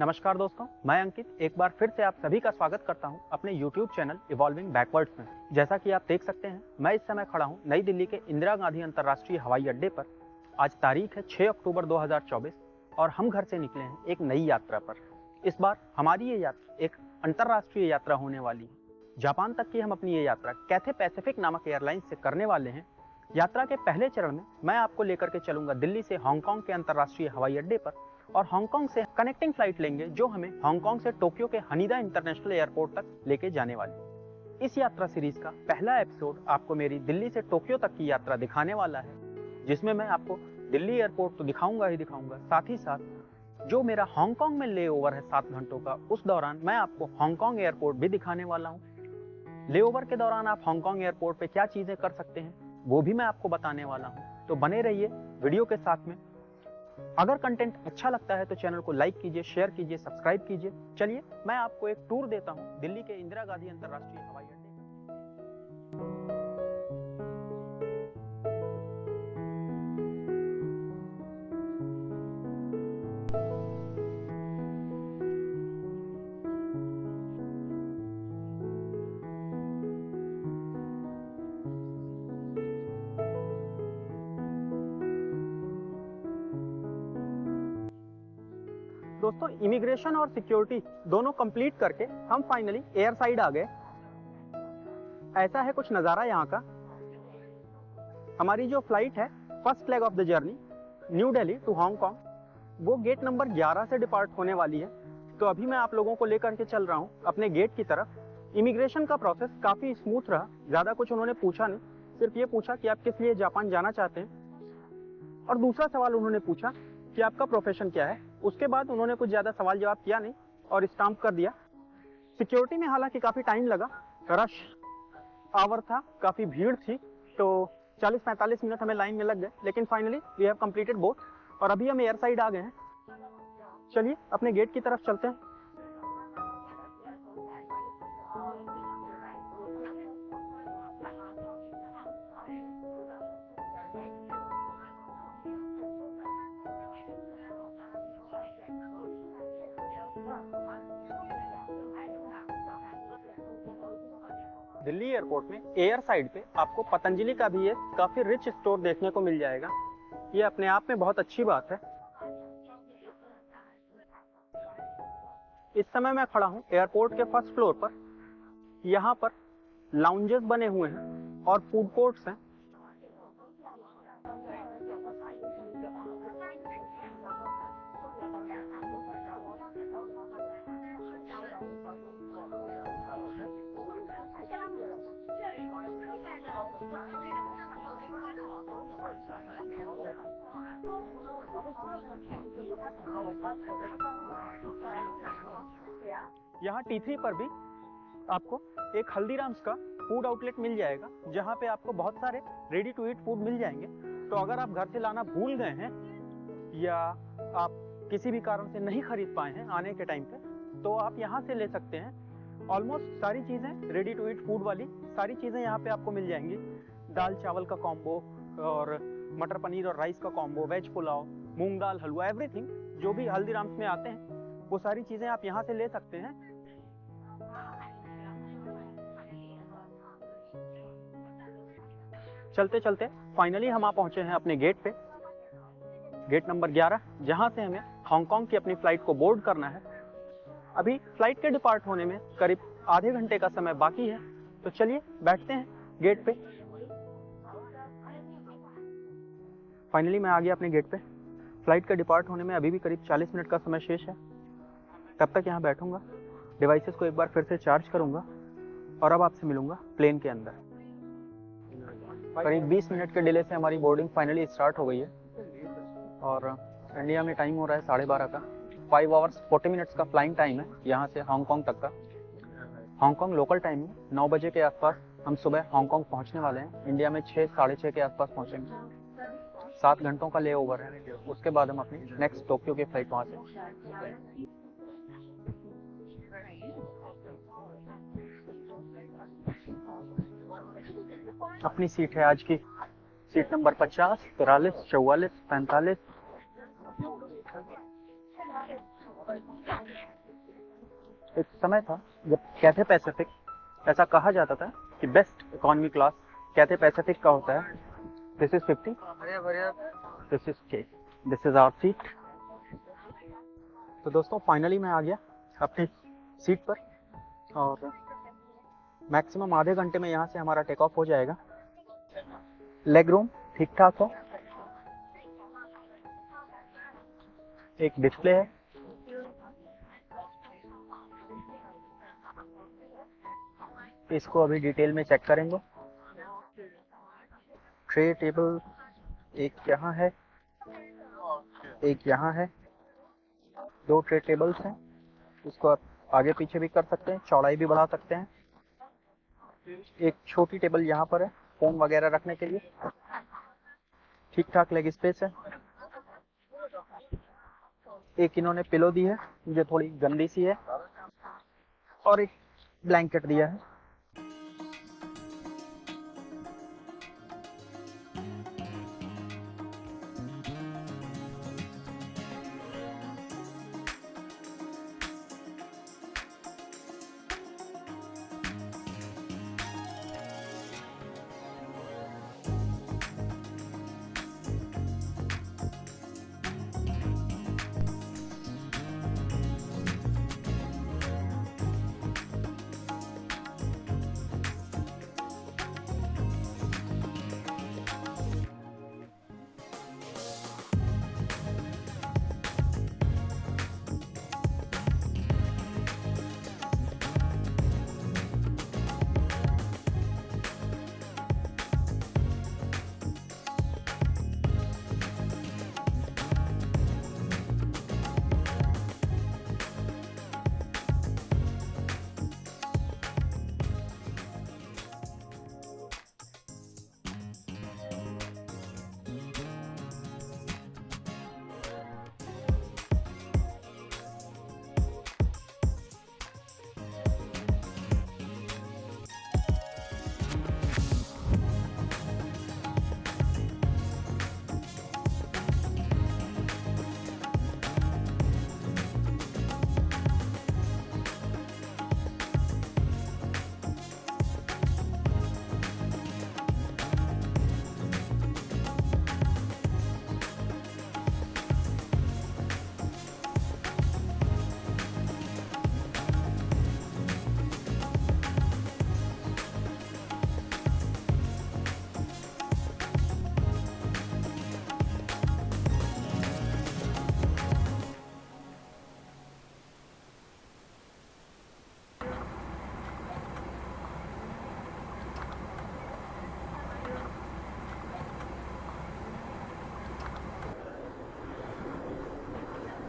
नमस्कार दोस्तों, मैं अंकित एक बार फिर से आप सभी का स्वागत करता हूं अपने YouTube चैनल इवॉल्विंग बैकवर्ड्स में। जैसा कि आप देख सकते हैं, मैं इस समय खड़ा हूं नई दिल्ली के इंदिरा गांधी अंतर्राष्ट्रीय हवाई अड्डे पर। आज तारीख है 6 अक्टूबर 2024 और हम घर से निकले हैं एक नई यात्रा पर। इस बार हमारी ये यात्रा एक अंतर्राष्ट्रीय यात्रा होने वाली है। जापान तक की हम अपनी ये यात्रा कैथे पैसिफिक नामक एयरलाइन से करने वाले हैं। यात्रा के पहले चरण में मैं आपको लेकर के चलूंगा दिल्ली से हांगकांग के अंतर्राष्ट्रीय हवाई अड्डे पर और हांगकांग से कनेक्टिंग फ्लाइट लेंगे जो हमें हांगकांग से टोक्यो के हनीदा इंटरनेशनल एयरपोर्ट तक लेके जाने वाली। इस यात्रा सीरीज का पहला एपिसोड आपको मेरी दिल्ली से टोक्यो तक की यात्रा दिखाने वाला है, जिसमें मैं आपको दिल्ली एयरपोर्ट तो दिखाऊंगा ही दिखाऊंगा, साथ ही साथ जो मेरा हांगकांग में ले ओवर है 7 घंटों का, उस दौरान मैं आपको हांगकांग एयरपोर्ट भी दिखाने वाला हूँ। ले ओवर के दौरान आप हांगकांग एयरपोर्ट पे क्या चीजें कर सकते हैं वो भी मैं आपको बताने वाला हूँ, तो बने रहिए वीडियो के साथ में। अगर कंटेंट अच्छा लगता है तो चैनल को लाइक कीजिए, शेयर कीजिए, सब्सक्राइब कीजिए। चलिए मैं आपको एक टूर देता हूं दिल्ली के इंदिरा गांधी अंतर्राष्ट्रीय हवाई अड्डे। दोस्तों, इमिग्रेशन और सिक्योरिटी दोनों कंप्लीट करके हम फाइनली एयर साइड आ गए। ऐसा है कुछ नज़ारा यहाँ का। हमारी जो फ्लाइट है first leg of the journey new Delhi to Hong Kong, वो गेट नंबर 11 से डिपार्ट होने वाली है। तो अभी मैं आप लोगों को लेकर के चल रहा हूँ अपने गेट की तरफ। इमिग्रेशन का प्रोसेस काफ़ी स्मूथ रहा, ज़्यादा कुछ उन्होंने पूछा नहीं, सिर्फ ये पूछा कि आप किस लिए जापान जाना चाहते हैं, और दूसरा सवाल उन्होंने पूछा कि आपका प्रोफेशन क्या है। उसके बाद उन्होंने कुछ ज़्यादा सवाल जवाब किया नहीं और स्टाम्प कर दिया। सिक्योरिटी में हालांकि काफ़ी टाइम लगा, रश आवर था, काफ़ी भीड़ थी, तो 40-45 मिनट हमें लाइन में लग गए, लेकिन finally we have completed both और अभी हम एयर साइड आ गए हैं। चलिए अपने गेट की तरफ चलते हैं। दिल्ली एयरपोर्ट में एयर साइड पे आपको पतंजलि का भी एक काफी रिच स्टोर देखने को मिल जाएगा। ये अपने आप में बहुत अच्छी बात है। इस समय मैं खड़ा हूँ एयरपोर्ट के फर्स्ट फ्लोर पर। यहाँ पर लाउंजेस बने हुए हैं और फूड कोर्ट्स हैं। यहाँ T3 पर भी आपको एक हल्दीराम्स का फूड आउटलेट मिल जाएगा, जहाँ पे आपको बहुत सारे रेडी टू ईट फूड मिल जाएंगे। तो अगर आप घर से लाना भूल गए हैं या आप किसी भी कारण से नहीं खरीद पाए हैं आने के टाइम पे, तो आप यहाँ से ले सकते हैं। ऑलमोस्ट सारी चीज़ें रेडी टू ईट फूड वाली सारी चीज़ें यहाँ पे आपको मिल जाएंगी। दाल चावल का कॉम्बो और मटर पनीर और राइस का कॉम्बो, वेज पुलाव, मूंग दाल हलवा, एवरीथिंग जो भी हल्दीराम्स में आते हैं वो सारी चीज़ें आप यहाँ से ले सकते हैं। चलते चलते फाइनली हम आ पहुंचे हैं अपने गेट पे, गेट नंबर 11, जहां से हमें हांगकांग की अपनी फ्लाइट को बोर्ड करना है। अभी फ्लाइट के डिपार्ट होने में करीब आधे घंटे का समय बाकी है, तो चलिए बैठते हैं गेट पे। फाइनली मैं आ गया अपने गेट पे। फ्लाइट का डिपार्ट होने में अभी भी करीब 40 मिनट का समय शेष है। तब तक यहाँ बैठूंगा, डिवाइसेस को एक बार फिर से चार्ज करूंगा और अब आपसे मिलूंगा प्लेन के अंदर। करीब 20 मिनट के डिले से हमारी बोर्डिंग फाइनली स्टार्ट हो गई है और इंडिया में टाइम हो रहा है 12:30 का। 5 आवर्स 40 मिनट्स का फ्लाइंग टाइम है यहाँ से हांगकांग तक का। हांगकांग लोकल टाइम में 9 बजे के आसपास हम सुबह हांगकांग पहुँचने वाले हैं। इंडिया में 6 साढ़े 6 के आसपास पहुँचेंगे। 7 घंटों का ले ओवर है, उसके बाद हम अपनी नेक्स्ट टोक्यो की फ्लाइट वहाँ से। अपनी सीट है आज की सीट नंबर 50, 43, 44, 45। एक समय था जब कैथे पैसिफिक, ऐसा कहा जाता था कि best economy class Cathay Pacific का होता है। दिस इज 50, दिस इज के, दिस इज आवर सीट। तो दोस्तों फाइनली मैं आ गया अपनी सीट पर और मैक्सिमम आधे घंटे में यहाँ से हमारा टेक ऑफ हो जाएगा। लेग रूम ठीक ठाक है, एक डिस्प्ले है, इसको अभी डिटेल में चेक करेंगे। ट्रे टेबल एक यहाँ है, एक यहाँ है, 2 ट्रे टेबल्स हैं। इसको आप आगे पीछे भी कर सकते हैं, चौड़ाई भी बढ़ा सकते हैं। एक छोटी टेबल यहाँ पर है फोन वगैरह रखने के लिए, ठीक ठाक लेग स्पेस है। एक इन्होंने पिलो दी है जो थोड़ी गंदी सी है और एक ब्लैंकेट दिया है।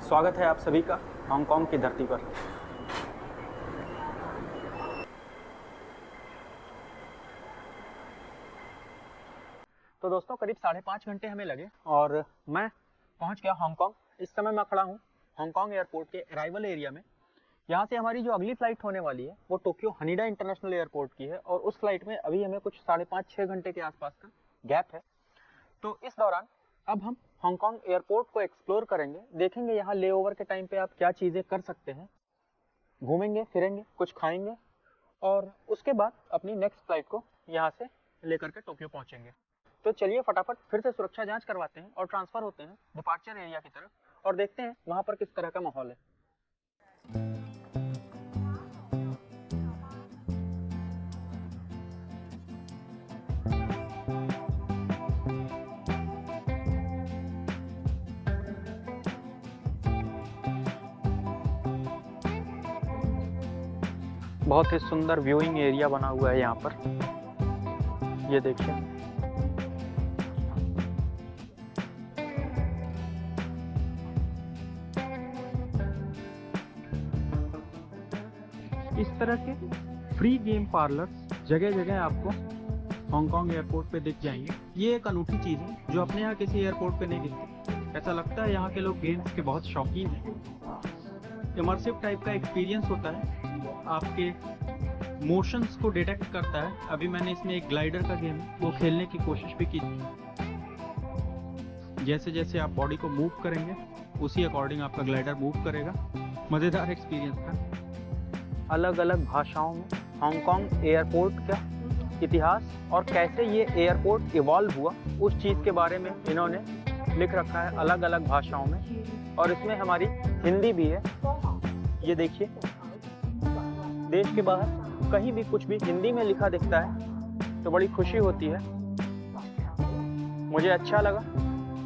स्वागत है आप सभी का हांगकांग की धरती पर। तो दोस्तों करीब 5.5 घंटे हमें लगे और मैं पहुंच गया हांगकांग। इस समय मैं खड़ा हूं हांगकांग एयरपोर्ट के अराइवल एरिया में। यहाँ से हमारी जो अगली फ्लाइट होने वाली है वो टोक्यो हनीडा इंटरनेशनल एयरपोर्ट की है और उस फ्लाइट में अभी हमें कुछ 5.5-6 घंटे के आसपास का गैप है। तो इस दौरान अब हम हांगकांग एयरपोर्ट को एक्सप्लोर करेंगे, देखेंगे यहाँ लेओवर के टाइम पे आप क्या चीज़ें कर सकते हैं, घूमेंगे फिरेंगे, कुछ खाएंगे और उसके बाद अपनी नेक्स्ट फ्लाइट को यहाँ से लेकर के टोक्यो पहुँचेंगे। तो चलिए फटाफट फिर से सुरक्षा जांच करवाते हैं और ट्रांसफ़र होते हैं डिपार्चर एरिया की तरफ और देखते हैं वहाँ पर किस तरह का माहौल है। बहुत ही सुंदर व्यूइंग एरिया बना हुआ है यहाँ पर, ये देखिए। इस तरह के फ्री गेम पार्लर्स जगह जगह आपको हांगकांग एयरपोर्ट पे दिख जाएंगे। ये एक अनूठी चीज़ है जो अपने यहाँ किसी एयरपोर्ट पे नहीं दिखती। ऐसा लगता है यहाँ के लोग गेम्स के बहुत शौकीन हैं। इमर्सिव टाइप का एक्सपीरियंस होता है, आपके मोशंस को डिटेक्ट करता है। अभी मैंने इसमें एक ग्लाइडर का गेम वो खेलने की कोशिश भी की। जैसे जैसे आप बॉडी को मूव करेंगे उसी अकॉर्डिंग आपका ग्लाइडर मूव करेगा। मज़ेदार एक्सपीरियंस था। अलग अलग भाषाओं में हांगकांग एयरपोर्ट का इतिहास और कैसे ये एयरपोर्ट इवॉल्व हुआ उस चीज़ के बारे में इन्होंने लिख रखा है अलग अलग भाषाओं में, और इसमें हमारी हिंदी भी है। ये देखिए, देश के बाहर कहीं भी कुछ भी हिंदी में लिखा दिखता है तो बड़ी खुशी होती है। मुझे अच्छा लगा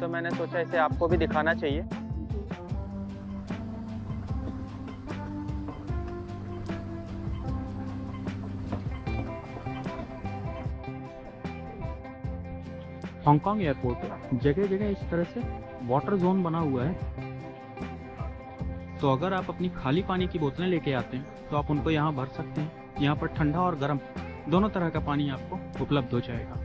तो मैंने सोचा इसे आपको भी दिखाना चाहिए। हांगकांग एयरपोर्ट पे जगह जगह इस तरह से वाटर जोन बना हुआ है, तो अगर आप अपनी खाली पानी की बोतलें लेके आते हैं तो आप उनको यहाँ भर सकते हैं। यहाँ पर ठंडा और गर्म दोनों तरह का पानी आपको उपलब्ध हो जाएगा।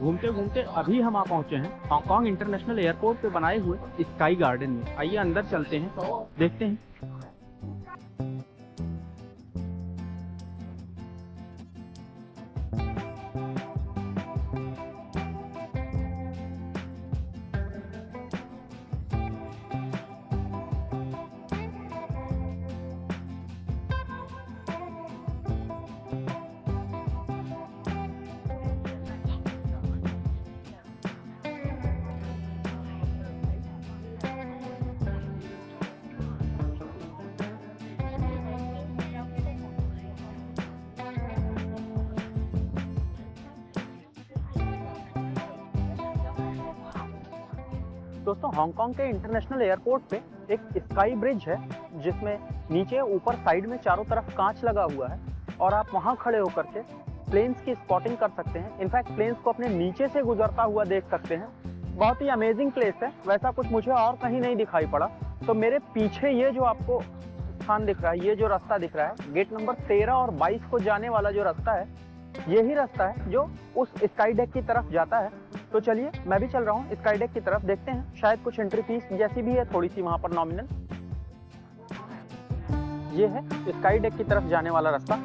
घूमते घूमते अभी हम आ पहुंचे हैं हांगकांग इंटरनेशनल एयरपोर्ट पे बनाए हुए स्काई गार्डन में। आइए अंदर चलते हैं, देखते हैं। दोस्तों, हांगकांग के इंटरनेशनल एयरपोर्ट पे एक स्काई ब्रिज है जिसमें नीचे ऊपर साइड में चारों तरफ कांच लगा हुआ है और आप वहां खड़े होकर के प्लेन्स की स्पॉटिंग कर सकते हैं। इनफैक्ट प्लेन्स को अपने नीचे से गुजरता हुआ देख सकते हैं। बहुत ही अमेजिंग प्लेस है, वैसा कुछ मुझे और कहीं नहीं दिखाई पड़ा। तो मेरे पीछे ये जो आपको स्थान दिख रहा है, ये जो रास्ता दिख रहा है, गेट नंबर 13 और 22 को जाने वाला जो रास्ता है, यही रास्ता है जो उस स्काई डेक की तरफ जाता है। तो चलिए मैं भी चल रहा हूँ स्काई डेक की तरफ, देखते हैं। शायद कुछ एंट्री फीस जैसी भी है थोड़ी सी वहां पर नॉमिनल। ये है स्काई डेक की तरफ जाने वाला रास्ता।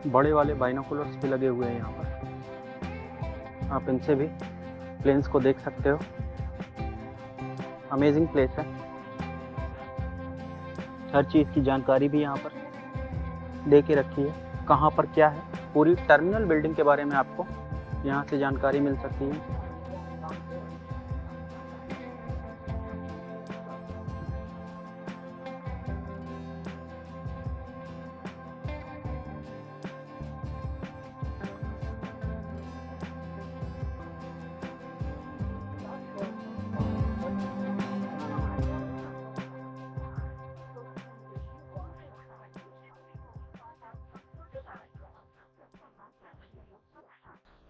बड़े वाले बाइनोकुलर्स भी लगे हुए हैं यहाँ पर, आप इनसे भी प्लेन्स को देख सकते हो। अमेजिंग प्लेस है, हर चीज़ की जानकारी भी यहाँ पर दे के रखी है। कहाँ पर क्या है, पूरी टर्मिनल बिल्डिंग के बारे में आपको यहाँ से जानकारी मिल सकती है।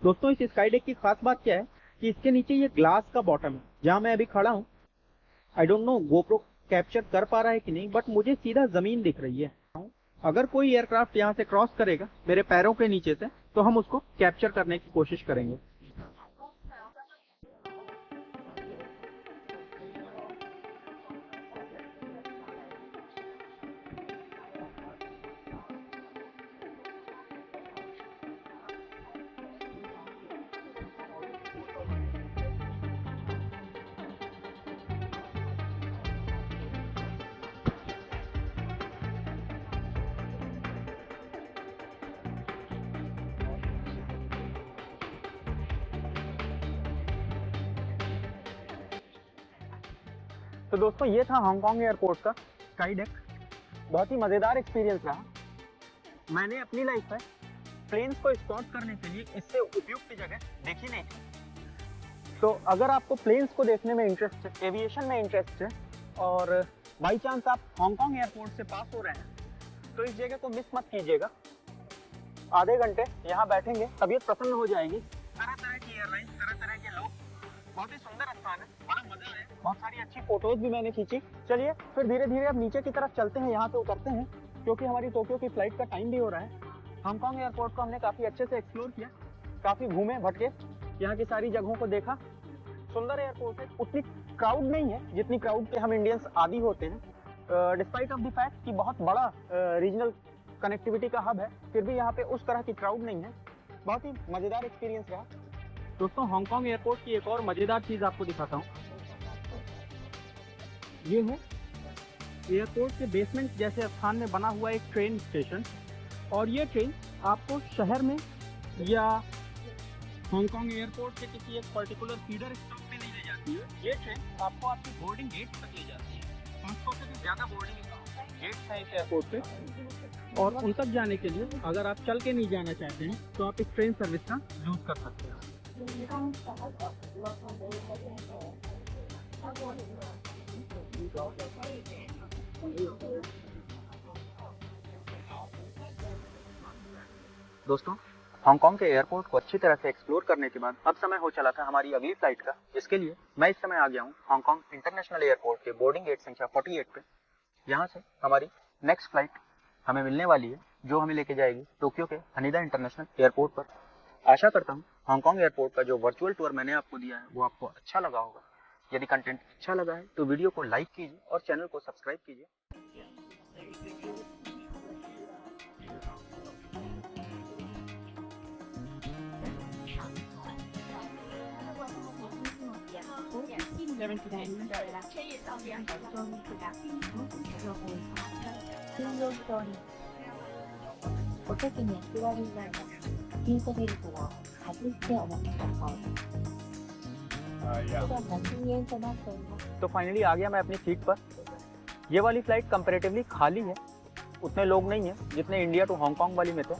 दोस्तों, इस स्काई डेक की खास बात क्या है कि इसके नीचे ये ग्लास का बॉटम है जहां मैं अभी खड़ा हूँ। I don't know GoPro capture कर पा रहा है कि नहीं, बट मुझे सीधा जमीन दिख रही है। अगर कोई एयरक्राफ्ट यहाँ से क्रॉस करेगा मेरे पैरों के नीचे से, तो हम उसको कैप्चर करने की कोशिश करेंगे। तो दोस्तों, ये था हांगकांग एयरपोर्ट का स्काई डेक। बहुत ही मज़ेदार एक्सपीरियंस रहा। मैंने अपनी लाइफ में प्लेन्स को स्पॉट करने के लिए इससे उपयुक्त जगह देखी नहीं थी। तो अगर आपको प्लेन्स को देखने में इंटरेस्ट है, एविएशन में इंटरेस्ट है, और बाई चांस आप हांगकांग एयरपोर्ट से पास हो रहे हैं, तो इस जगह को मिस मत कीजिएगा। आधे घंटे यहाँ बैठेंगे, तबीयत प्रसन्न हो जाएगी। तरह तरह की एयरलाइन, तरह तरह के लोग, बहुत ही सुंदर स्थान है, बड़ा मजा आया, बहुत सारी अच्छी फोटोज भी मैंने खींची। चलिए फिर धीरे धीरे अब नीचे की तरफ चलते हैं, यहाँ से उतरते हैं क्योंकि हमारी टोक्यो की फ्लाइट का टाइम भी हो रहा है। हांगकांग एयरपोर्ट को हमने काफ़ी अच्छे से एक्सप्लोर किया, काफ़ी घूमे भटके, यहाँ की सारी जगहों को देखा। सुंदर एयरपोर्ट है, उतनी क्राउड नहीं है जितनी क्राउड के हम इंडियंस आदी होते हैं। डिस्पाइट ऑफ द फैक्ट कि बहुत बड़ा रीजनल कनेक्टिविटी का हब है, फिर भी यहाँ पे उस तरह की क्राउड नहीं है। बहुत ही मज़ेदार एक्सपीरियंस रहा। दोस्तों हांगकांग एयरपोर्ट की एक और मज़ेदार चीज़ आपको दिखाता हूँ। ये है एयरपोर्ट के बेसमेंट जैसे स्थान में बना हुआ एक ट्रेन स्टेशन, और ये ट्रेन आपको शहर में या हांगकांग एयरपोर्ट के किसी एक पर्टिकुलर फीडर स्टॉप पे नहीं ले जाती है। ये ट्रेन आपको आपकी बोर्डिंग गेट तक ले जाती है। 500 से भी ज़्यादा बोर्डिंग गेट्स हैं इस एयरपोर्ट पे, और उन तक जाने के लिए अगर आप चल के नहीं जाना चाहते हैं तो आप इस ट्रेन सर्विस का यूज़ कर सकते हैं। दोस्तों हांगकांग के एयरपोर्ट को अच्छी तरह से एक्सप्लोर करने के बाद अब समय हो चला था हमारी अगली फ्लाइट का, जिसके लिए मैं इस समय आ गया हूँ हांगकांग इंटरनेशनल एयरपोर्ट के बोर्डिंग गेट संख्या 48 पे। यहाँ से हमारी नेक्स्ट फ्लाइट हमें मिलने वाली है, जो हमें लेके जाएगी टोक्यो के हनीदा इंटरनेशनल एयरपोर्ट पर। आशा करता हूँ हांगकांग एयरपोर्ट का जो वर्चुअल टूर मैंने आपको दिया है वो आपको अच्छा लगा होगा। यदि कंटेंट अच्छा लगा है तो वीडियो को लाइक कीजिए और चैनल को सब्सक्राइब कीजिए। तो फाइनली आ गया मैं अपनी सीट पर। ये वाली फ्लाइट कंपैरेटिवली खाली है, उतने लोग नहीं हैं जितने इंडिया टू हांगकांग वाली में थे।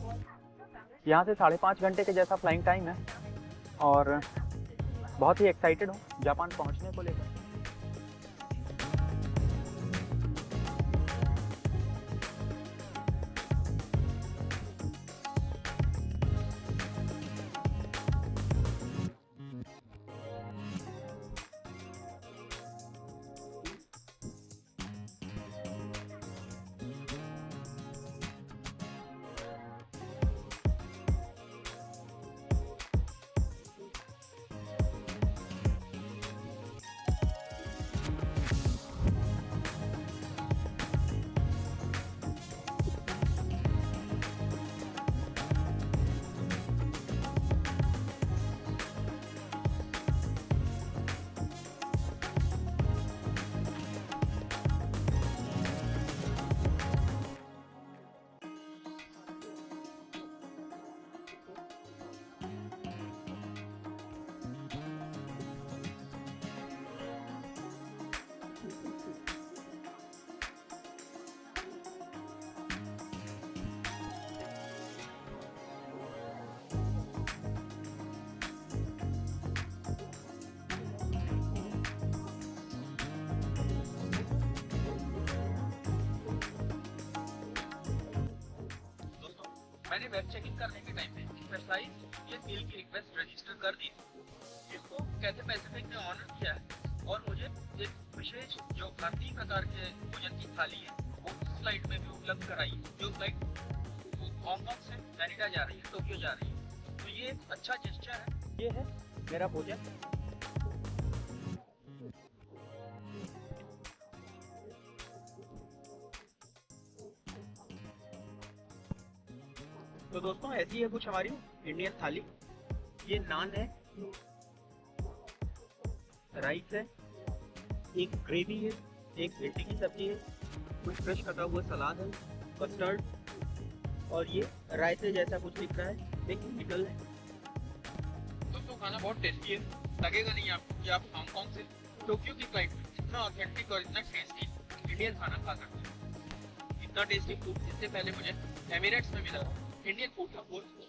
यहाँ से 5.5 घंटे के जैसा फ्लाइंग टाइम है, और बहुत ही एक्साइटेड हूँ जापान पहुँचने को लेकर। मैंने वेब चेकिंग करने के टाइम पे स्पेशलाइज्ड ये मील की रिक्वेस्ट रजिस्टर कर दी थी, जिसको कैथे पैसिफिक ने ऑनर किया है, और मुझे एक विशेष जो भारतीय प्रकार के भोजन की थाली है वो उस फ्लाइट में भी उपलब्ध कराई है, जो फ्लाइट हांगकांग से हैनीडा जा रही है, टोक्यो जा रही है। तो ये एक अच्छा जेस्चर है। ये है मेरा भोजन। तो दोस्तों ऐसी है कुछ हमारी इंडियन थाली। ये नान है, राइस है, एक ग्रेवी है, एक भिंडी की सब्जी है, कुछ फ्रेश कटा हुआ सलाद है, कस्टर्ड, और ये रायते जैसा कुछ दिख रहा है, एक पिकल है। दोस्तों खाना बहुत टेस्टी है, लगेगा नहीं आपको कि आप हांगकांग से टोक्यो की फ्लाइट में इतना ऑथेंटिक और इतना टेस्टी इंडियन खाना खा सकते हैं। इतना टेस्टी फूड इससे पहले मुझे एमिरेट्स में मिला था, इंडियन फूड का कोर्स,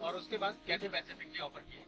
और उसके बाद कैथे पैसिफिक ने ऑफर किया।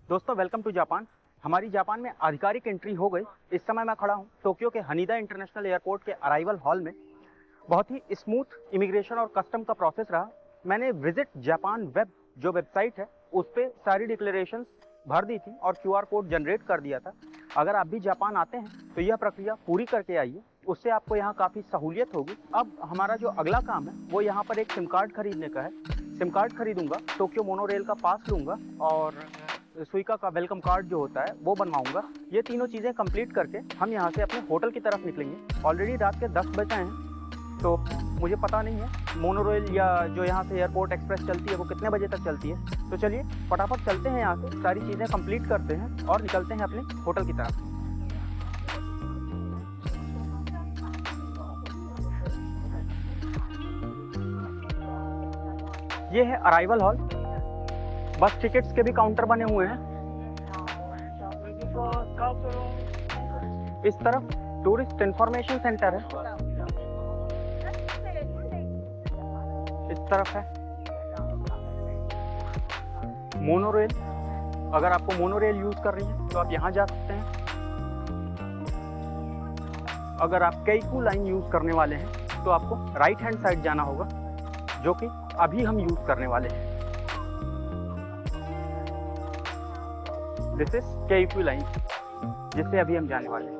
दोस्तों वेलकम टू जापान। हमारी जापान में आधिकारिक एंट्री हो गई। इस समय मैं खड़ा हूँ टोक्यो के हनीदा इंटरनेशनल एयरपोर्ट के अराइवल हॉल में। बहुत ही स्मूथ इमिग्रेशन और कस्टम का प्रोसेस रहा। मैंने विजिट जापान वेब जो वेबसाइट है उस पर सारी डिक्लेरेशंस भर दी थी और QR कोड जनरेट कर दिया था। अगर आप भी जापान आते हैं तो यह प्रक्रिया पूरी करके आइए, उससे आपको यहाँ काफ़ी सहूलियत होगी। अब हमारा जो अगला काम है वो यहाँ पर एक सिम कार्ड खरीदने का है। सिम कार्ड खरीदूंगा, टोक्यो मोनोरेल का पास लूँगा और सुइका का वेलकम कार्ड जो होता है वो बनवाऊंगा। ये तीनों चीज़ें कंप्लीट करके हम यहाँ से अपने होटल की तरफ निकलेंगे। ऑलरेडी रात के 10 बजे हैं, तो मुझे पता नहीं है मोनोरेल या जो यहाँ से एयरपोर्ट एक्सप्रेस चलती है वो कितने बजे तक चलती है। तो चलिए फटाफट चलते हैं यहाँ से, सारी चीज़ें कंप्लीट करते हैं और निकलते हैं अपने होटल की तरफ। ये है अराइवल हॉल। बस टिकट्स के भी काउंटर बने हुए हैं। इस तरफ टूरिस्ट इंफॉर्मेशन सेंटर है, इस तरफ है मोनोरेल। अगर आपको मोनोरेल यूज कर रही है तो आप यहाँ जा सकते हैं। अगर आप केइकू लाइन यूज करने वाले हैं तो आपको राइट हैंड साइड जाना होगा, जो कि अभी हम यूज करने वाले हैं। दिस इज केइकू लाइन जिससे अभी हम जाने वाले हैं।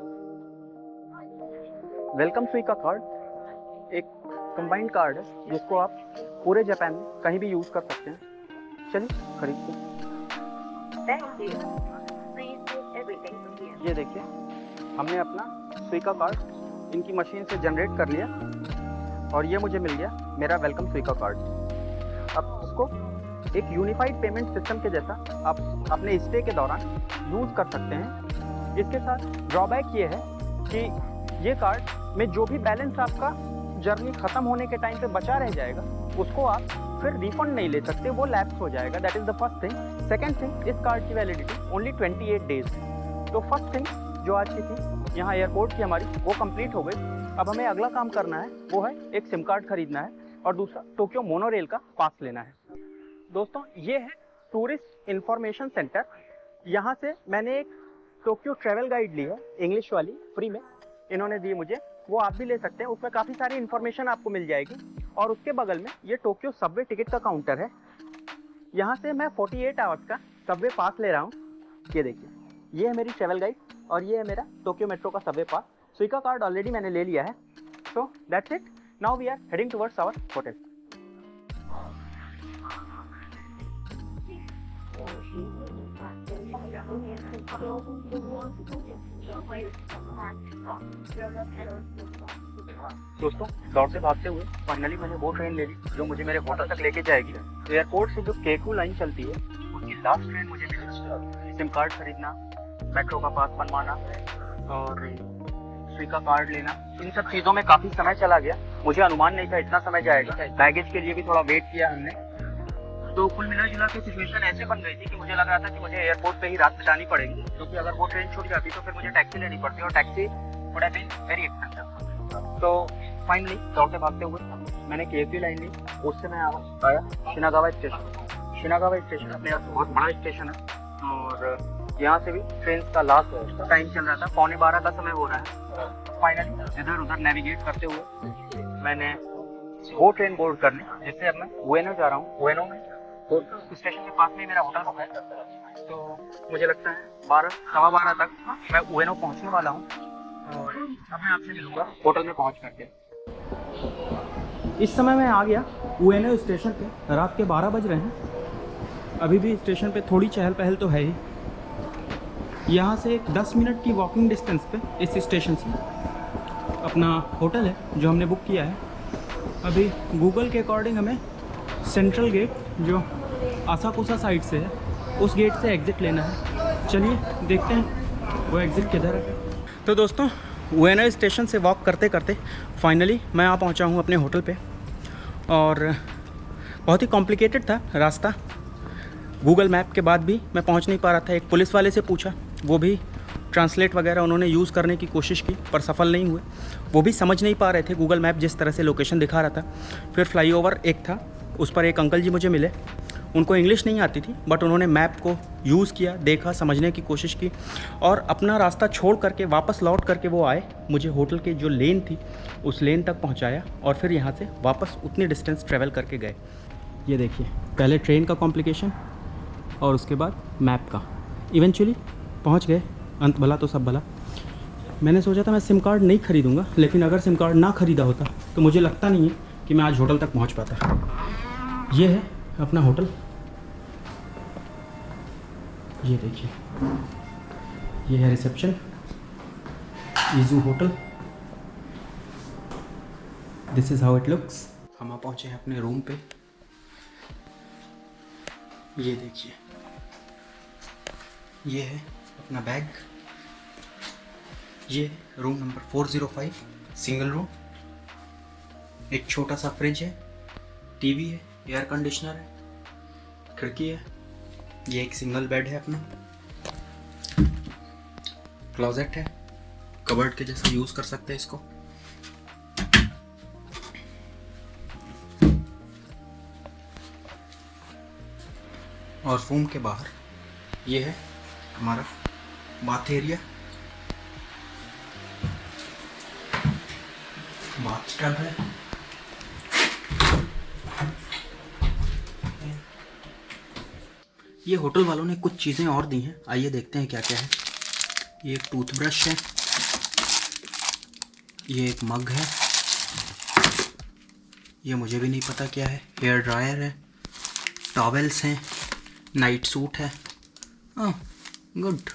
वेलकम सुइका कार्ड एक कंबाइंड कार्ड है जिसको आप पूरे जापान में कहीं भी यूज कर सकते हैं। चलिए खरीदते हैं। ये देखिए, हमने अपना सुइका कार्ड इनकी मशीन से जनरेट कर लिया और ये मुझे मिल गया मेरा वेलकम सुइका कार्ड। अब उसको एक यूनिफाइड पेमेंट सिस्टम के जैसा आप अपने स्टे के दौरान यूज कर सकते हैं। इसके साथ ड्रॉबैक ये है कि ये कार्ड में जो भी बैलेंस आपका जर्नी खत्म होने के टाइम पे बचा रह जाएगा उसको आप फिर रिफंड नहीं ले सकते, वो लैप्स हो जाएगा। That is the first thing. Second thing, इस कार्ड की वैलिडिटी ओनली 28 डेज। तो फर्स्ट थिंग जो आज की थी यहाँ एयरपोर्ट की हमारी, वो कंप्लीट हो गई। अब हमें अगला काम करना है, वो है एक सिम कार्ड खरीदना है और दूसरा टोक्यो मोनोरेल का पास लेना है। दोस्तों ये है टूरिस्ट इंफॉर्मेशन सेंटर। यहाँ से मैंने एक टोक्यो ट्रैवल गाइड ली है, इंग्लिश वाली, फ्री में इन्होंने दी मुझे। वो आप भी ले सकते हैं, उसमें काफ़ी सारी इन्फॉर्मेशन आपको मिल जाएगी। और उसके बगल में ये टोक्यो सबवे टिकट का काउंटर है। यहाँ से मैं 48 आवर्स का सबवे पास ले रहा हूँ। ये देखिए, ये है मेरी ट्रैवल गाइड और ये है मेरा टोक्यो मेट्रो का subway pass. Suica card already मैंने ले लिया है। So that's it. Now we are heading towards our hotel. दोस्तों दौड़ते भागते हुए फाइनली मैंने वो ट्रेन ले ली जो मुझे मेरे होटल तक लेके जाएगी। एयरपोर्ट से जो केकू लाइन चलती है उसकी लास्ट ट्रेन मुझे मिली। सिम कार्ड खरीदना, मेट्रो का पास बनवाना और सुइका कार्ड लेना, इन सब चीज़ों में काफ़ी समय चला गया। मुझे अनुमान नहीं था इतना समय जाएगा। बैगेज के लिए भी थोड़ा वेट किया हमने। तो कुल मिला जुला के सिचुएशन ऐसे बन गई थी कि मुझे लग रहा था कि मुझे एयरपोर्ट पे ही रात बितानी पड़ेगी, क्योंकि अगर वो ट्रेन छूट जाती तो फिर मुझे टैक्सी लेनी पड़ती और taxi would have been very expensive. तो फाइनली दौड़ते भागते हुए मैंने केएफसी लाइन ली। उससे मैं आया शिनागावा स्टेशन। शिनागावा स्टेशन अपने आप बहुत बड़ा स्टेशन है और यहाँ से भी ट्रेन का लास्ट टाइम चल रहा था, 11:15 का समय हो रहा है। फाइनली इधर उधर नेविगेट करते हुए मैंने वो ट्रेन बोर्ड करनी जिससे अब मैं उएनो जा रहा हूँ। उएनो में तो स्टेशन के पास में मेरा होटल बुक है, तो मुझे लगता है 12-12:15 तक मैं उएनो पहुंचने वाला हूं और अब मैं आपसे मिलूंगा होटल में पहुंच करके। इस समय मैं आ गया उएनो स्टेशन पे। रात के 12 बज रहे हैं। अभी भी स्टेशन पे थोड़ी चहल पहल तो है ही। यहाँ से एक 10 मिनट की वॉकिंग डिस्टेंस पे इस स्टेशन से अपना होटल है जो हमने बुक किया है। अभी गूगल के अकॉर्डिंग हमें सेंट्रल गेट जो आसाकुसा साइड से है उस गेट से एग्ज़िट लेना है। चलिए देखते हैं वो एग्ज़िट किधर है। तो दोस्तों उएनो स्टेशन से वॉक करते करते फाइनली मैं आ पहुंचा हूं अपने होटल पे और बहुत ही कॉम्प्लिकेटेड था रास्ता। गूगल मैप के बाद भी मैं पहुंच नहीं पा रहा था। एक पुलिस वाले से पूछा, वो भी ट्रांसलेट वगैरह उन्होंने यूज़ करने की कोशिश की पर सफल नहीं हुए। वो भी समझ नहीं पा रहे थे गूगल मैप जिस तरह से लोकेशन दिखा रहा था। फिर फ्लाईओवर एक था, उस पर एक अंकल जी मुझे मिले। उनको इंग्लिश नहीं आती थी, बट उन्होंने मैप को यूज़ किया, देखा, समझने की कोशिश की और अपना रास्ता छोड़ करके वापस लौट करके वो आए, मुझे होटल की जो लेन थी उस लेन तक पहुंचाया और फिर यहाँ से वापस उतनी डिस्टेंस ट्रैवल करके गए। ये देखिए, पहले ट्रेन का कॉम्प्लिकेशन और उसके बाद मैप का, इवेंचुअली पहुँच गए। अंत भला तो सब भला। मैंने सोचा था मैं सिम कार्ड नहीं ख़रीदूँगा, लेकिन अगर सिम कार्ड ना ख़रीदा होता तो मुझे लगता नहीं है कि मैं आज होटल तक पहुँच पाता। ये है अपना होटल, ये देखिए, ये है रिसेप्शन, ईजू hotel. This is how it looks. हम आ पहुँचे हैं अपने रूम पे। ये देखिए, ये है अपना बैग। ये रूम नंबर 405, सिंगल रूम। एक छोटा सा फ्रिज है, टीवी है, एयर कंडीशनर है, खिड़की है। ये एक सिंगल बेड है अपना, क्लोजेट है, कबर्ड के जैसा यूज़ कर सकते हैं इसको। और रूम के बाहर ये है हमारा बाथ एरिया, बाथ टब है। ये होटल वालों ने कुछ चीज़ें और दी हैं, आइए देखते हैं क्या क्या है। ये एक टूथब्रश है, ये एक मग है, ये मुझे भी नहीं पता क्या है। हेयर ड्रायर है, टॉवेल्स हैं, नाइट सूट है। गुड।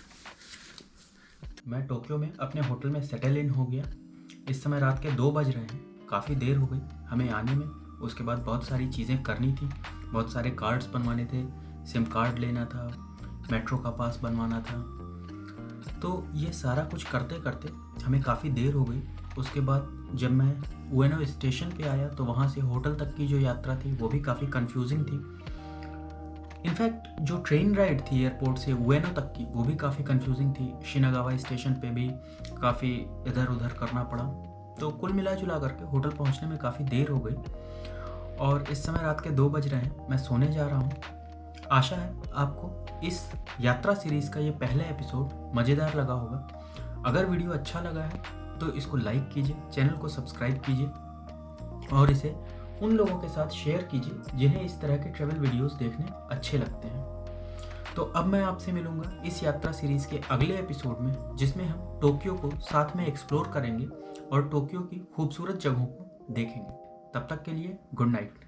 मैं टोक्यो में अपने होटल में सेटल इन हो गया। इस समय रात के 2 बज रहे हैं, काफ़ी देर हो गई हमें आने में। उसके बाद बहुत सारी चीज़ें करनी थी, बहुत सारे कार्ड्स बनवाने थे, सिम कार्ड लेना था, मेट्रो का पास बनवाना था। तो ये सारा कुछ करते करते हमें काफ़ी देर हो गई। उसके बाद जब मैं उएनो स्टेशन पे आया तो वहाँ से होटल तक की जो यात्रा थी वो भी काफ़ी कंफ्यूजिंग थी। इनफैक्ट जो ट्रेन राइड थी एयरपोर्ट से उएनो तक की वो भी काफ़ी कंफ्यूजिंग थी। शिनागावा स्टेशन पे भी काफ़ी इधर उधर करना पड़ा। तो कुल मिला जुला करके होटल पहुंचने में काफ़ी देर हो गई और इस समय रात के 2 बज रहे हैं। मैं सोने जा रहा हूं। आशा है आपको इस यात्रा सीरीज़ का ये पहला एपिसोड मज़ेदार लगा होगा। अगर वीडियो अच्छा लगा है तो इसको लाइक कीजिए, चैनल को सब्सक्राइब कीजिए और इसे उन लोगों के साथ शेयर कीजिए जिन्हें इस तरह के ट्रैवल वीडियोस देखने अच्छे लगते हैं। तो अब मैं आपसे मिलूंगा इस यात्रा सीरीज़ के अगले एपिसोड में, जिसमें हम टोक्यो को साथ में एक्सप्लोर करेंगे और टोक्यो की खूबसूरत जगहों को देखेंगे। तब तक के लिए गुड नाइट।